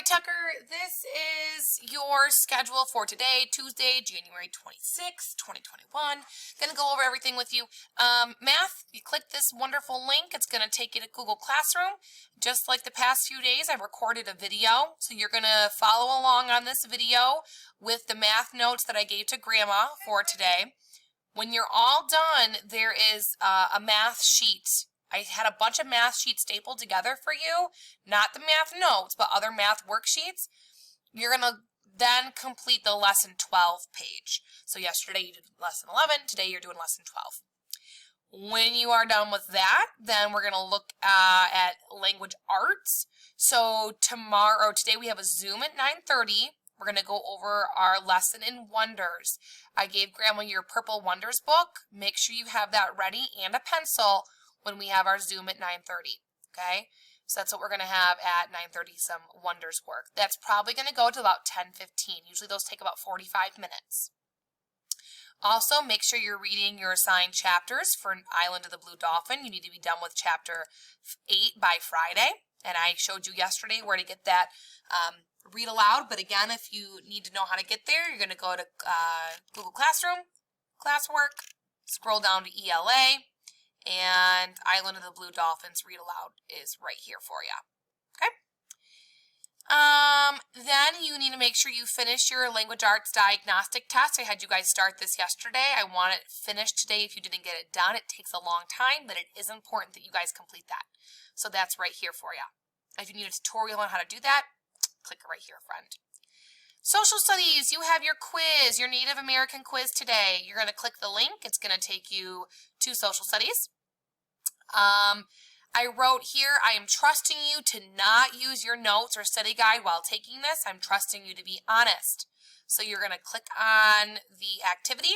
right, Tucker, this is your schedule for today, Tuesday, January 26th, 2021. Going to go over everything with you. Math, you click this wonderful link. It's going to take you to Google Classroom. Just like the past few days, I recorded a video. So you're going to follow along on this video with the math notes that I gave to Grandma for today. When you're all done, there is a math sheet. I had a bunch of math sheets stapled together for you, not the math notes, but other math worksheets. You're going to then complete the lesson 12 page. So yesterday you did lesson 11, today you're doing lesson 12. When you are done with that, then we're going to look at language arts. So today we have a Zoom at 9:30. We're going to go over our lesson in Wonders. I gave Grandma your Purple Wonders book. Make sure you have that ready and a pencil when we have our Zoom at 9:30, okay? So that's what we're going to have at 9:30, some Wonders work. That's probably going to go to about 10:15. Usually those take about 45 minutes. Also, make sure you're reading your assigned chapters for Island of the Blue Dolphin. You need to be done with chapter 8 by Friday, and I showed you yesterday where to get that read aloud. But again, if you need to know how to get there, you're going to go to Google Classroom, Classwork, scroll down to ELA, and Island of the Blue Dolphins read aloud is right here for you. Okay? Then you need to make sure you finish your language arts diagnostic test. I had you guys start this yesterday. I want it finished today if you didn't get it done. It takes a long time, but it is important that you guys complete that. So that's right here for you. If you need a tutorial on how to do that, click it right here, friend. Social Studies, you have your quiz, your Native American quiz today. You're going to click the link. It's going to take you to Social Studies. I wrote here, I am trusting you to not use your notes or study guide while taking this. I'm trusting you to be honest. So you're going to click on the activity.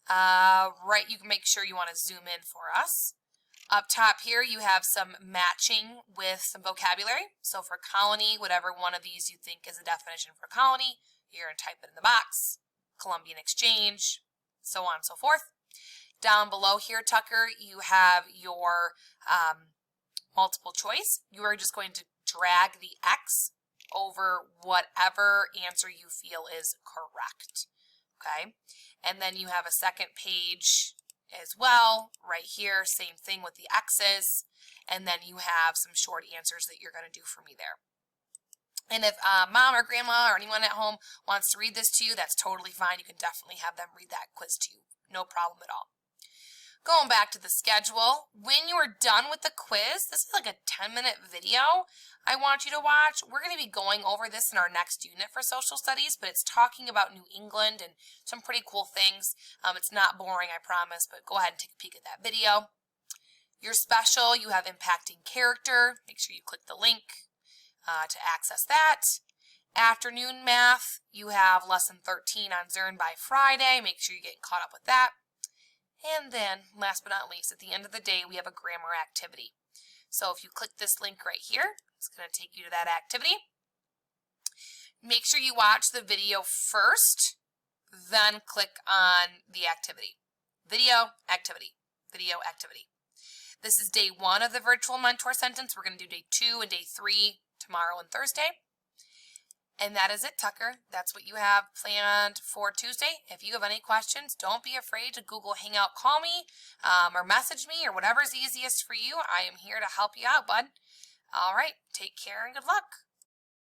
You can make sure you want to zoom in for us. Up top here, you have some matching with some vocabulary. So for colony, whatever one of these you think is a definition for colony, you're going to type it in the box. Columbian exchange, so on and so forth. Down below here, Tucker, you have your multiple choice. You are just going to drag the X over whatever answer you feel is correct. Okay? And then you have a second page as well, right here, same thing with the X's, and then you have some short answers that you're going to do for me there. And if mom or grandma or anyone at home wants to read this to you, that's totally fine. You can definitely have them read that quiz to you. No problem at all. Going back to the schedule, when you are done with the quiz, this is like a 10-minute video I want you to watch. We're going to be going over this in our next unit for social studies, but it's talking about New England and some pretty cool things. It's not boring, I promise, but go ahead and take a peek at that video. Your special, you have impacting character. Make sure you click the link to access that. Afternoon math, you have lesson 13 on Zern by Friday. Make sure you're getting caught up with that. And then, last but not least, at the end of the day, we have a grammar activity. So if you click this link right here, it's going to take you to that activity. Make sure you watch the video first, then click on the activity. Video, activity, video, activity. This is day 1 of the virtual mentor sentence. We're going to do day 2 and day 3 tomorrow and Thursday. And that is it, Tucker. That's what you have planned for Tuesday. If you have any questions, don't be afraid to Google Hangout, call me, or message me, or whatever is easiest for you. I am here to help you out, bud. All right, take care and good luck.